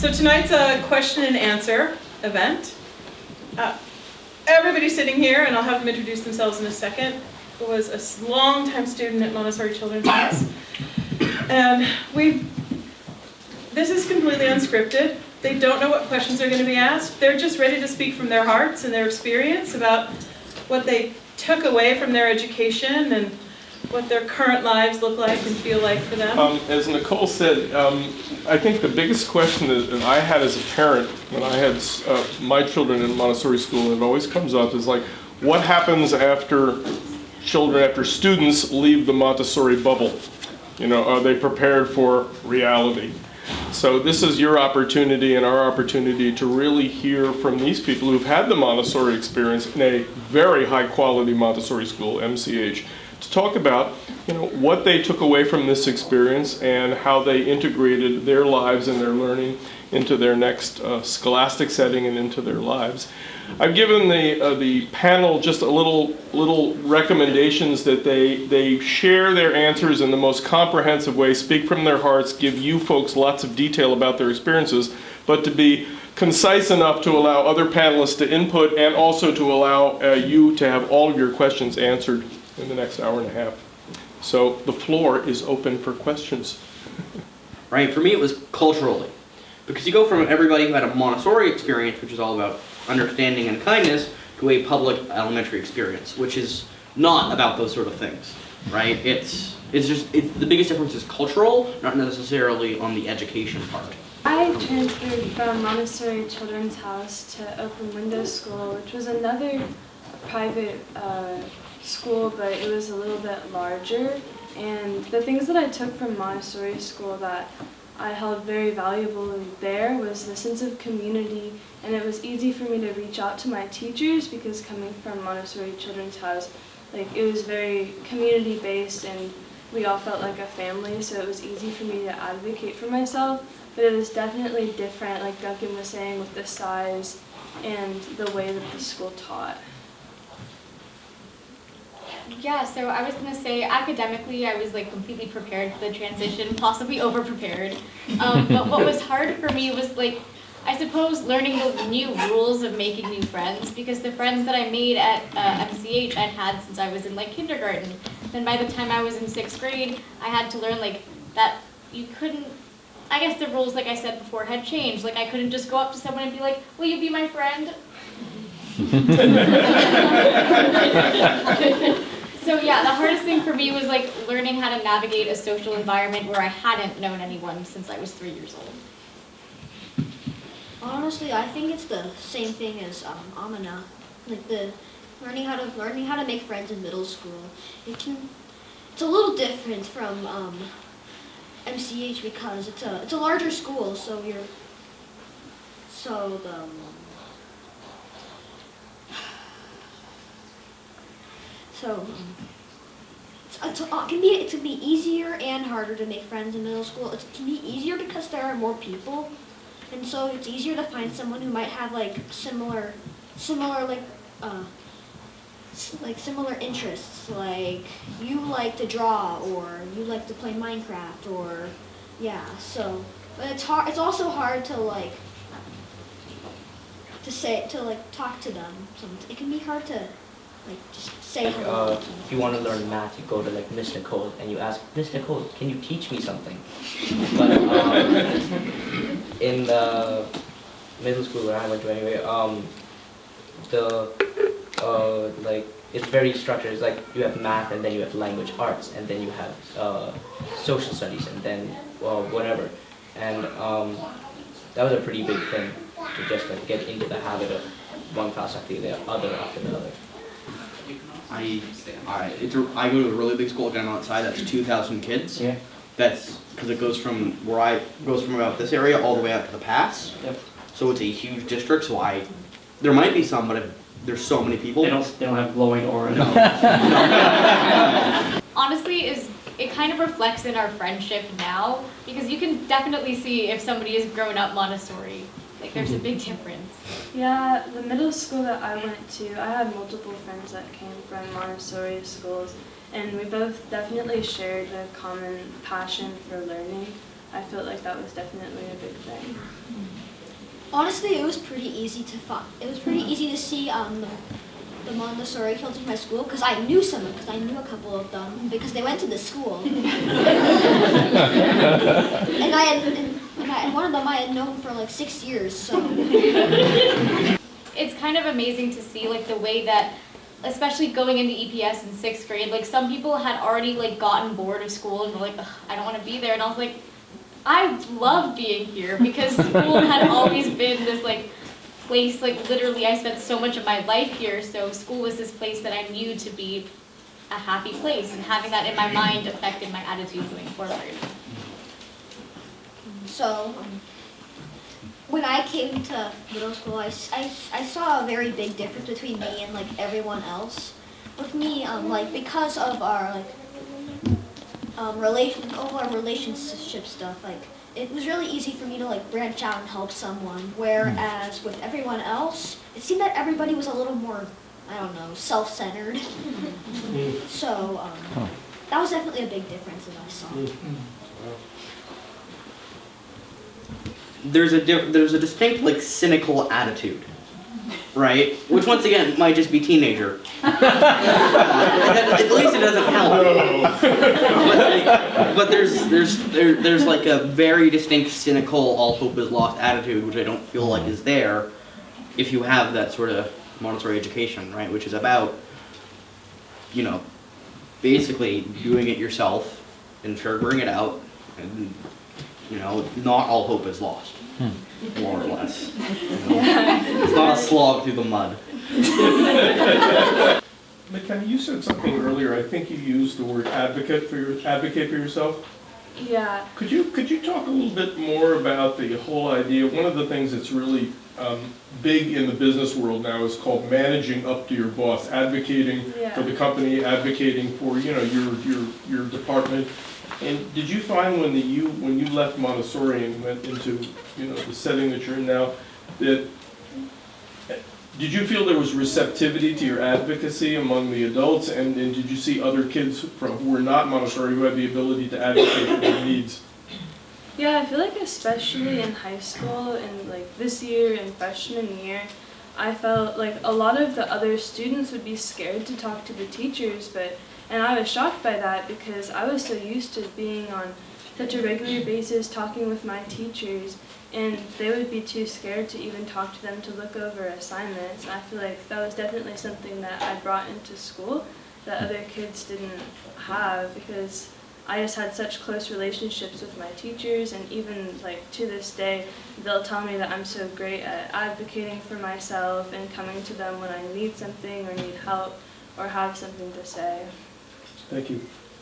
So tonight's a question and answer event. Everybody sitting here, and I'll have them introduce themselves in a second, was a long-time student at Montessori Children's House. And this is completely unscripted. They don't know what questions are going to be asked. They're just ready to speak from their hearts and their experience about what they took away from their education and what their current lives look like and feel like for them. As Nicole said, I think the biggest question that I had as a parent when I had my children in Montessori school, and it always comes up, is like, what happens after students leave the Montessori bubble? You know, are they prepared for reality? So this is your opportunity and our opportunity to really hear from these people who've had the Montessori experience in a very high quality Montessori school, MCH, to talk about, you know, what they took away from this experience and how they integrated their lives and their learning into their next scholastic setting and into their lives. I've given the panel just a little recommendations that they share their answers in the most comprehensive way, speak from their hearts, give you folks lots of detail about their experiences, but to be concise enough to allow other panelists to input and also to allow you to have all of your questions answered in the next hour and a half. So the floor is open for questions. Right, for me it was culturally. Because you go from everybody who had a Montessori experience, which is all about understanding and kindness, to a public elementary experience, which is not about those sort of things, right? It's the biggest difference is cultural, not necessarily on the education part. I transferred from Montessori Children's House to Open Window School, which was another private school, but it was a little bit larger. And the things that I took from Montessori school that I held very valuable there was the sense of community, and it was easy for me to reach out to my teachers because coming from Montessori Children's House, like, it was very community based and we all felt like a family, so it was easy for me to advocate for myself. But it was definitely different, like Duncan was saying, with the size and the way that the school taught. Yeah, so I was going to say, academically, I was like completely prepared for the transition, possibly over-prepared. But what was hard for me was, like, I suppose learning the new rules of making new friends, because the friends that I made at MCH I'd had since I was in like kindergarten. Then by the time I was in 6th grade, I had to learn like that you couldn't, I guess the rules, like I said before, had changed. Like, I couldn't just go up to someone and be like, will you be my friend? So yeah, the hardest thing for me was like learning how to navigate a social environment where I hadn't known anyone since I was 3 years old. Honestly, I think it's the same thing as Amina. Like the learning how to make friends in middle school. It's a little different from MCH because it's a larger school, so it can be easier and harder to make friends in middle school. It can be easier because there are more people, and so it's easier to find someone who might have like similar interests. Like you like to draw, or you like to play Minecraft, or yeah. So, but it's hard. It's also hard to talk to them. So it can be hard to just say hello. If you want to learn math, you go to like Miss Nicole and you ask, Miss Nicole, can you teach me something? But in the middle school where I went to anyway, it's very structured. It's like you have math, and then you have language arts, and then you have social studies, and then whatever. And that was a pretty big thing to just like get into the habit of one class after the other after the other. I go to a really big school down outside. That's 2,000 kids. Yeah. That's because it goes from about this area all the way out to the pass. Yep. So it's a huge district. So there might be some, but there's so many people. They don't have glowing aura. No. Honestly, it kind of reflects in our friendship now, because you can definitely see if somebody is grown up Montessori. Like, there's a big difference. Yeah, the middle school that I went to, I had multiple friends that came from Montessori schools, and we both definitely shared a common passion for learning. I felt like that was definitely a big thing. Honestly, it was pretty easy to find. It was pretty easy to see the Montessori kids in my school because I knew some of them, because I knew a couple of them because they went to the school. and one of them I had known for like 6 years. So It's kind of amazing to see like the way that, especially going into EPS in 6th grade, like some people had already like gotten bored of school and were like, "Ugh, I don't want to be there," and I was like, I love being here because school had always been this like place, like literally I spent so much of my life here, so school was this place that I knew to be a happy place, and having that in my mind affected my attitude going forward. So when I came to middle school, I saw a very big difference between me and like everyone else. With me, like because of our like all our relationship stuff, like it was really easy for me to like branch out and help someone. Whereas with everyone else, it seemed that everybody was a little more, I don't know, self-centered. So that was definitely a big difference that I saw. There's a distinct like cynical attitude, right? Which once again might just be teenager. At least it doesn't help. But there's like a very distinct cynical all hope is lost attitude, which I don't feel like is there if you have that sort of Montessori education, right? Which is about, you know, basically doing it yourself and figuring it out, and you know, not all hope is lost, more or less. You know? It's not a slog through the mud. McKenna, you said something earlier. I think you used the word advocate for yourself. Yeah. Could you talk a little bit more about the whole idea? One of the things that's really big in the business world now is called managing up to your boss, advocating for the company, advocating for your department. And did you find when you left Montessori and went into the setting that you're in now, that did you feel there was receptivity to your advocacy among the adults, and did you see other kids who were not Montessori who had the ability to advocate for their needs? Yeah, I feel like especially in high school and like this year and freshman year, I felt like a lot of the other students would be scared to talk to the teachers, and I was shocked by that because I was so used to being on such a regular basis talking with my teachers, and they would be too scared to even talk to them to look over assignments. And I feel like that was definitely something that I brought into school that other kids didn't have, because I just had such close relationships with my teachers, and even like to this day, they'll tell me that I'm so great at advocating for myself and coming to them when I need something or need help or have something to say. Thank you.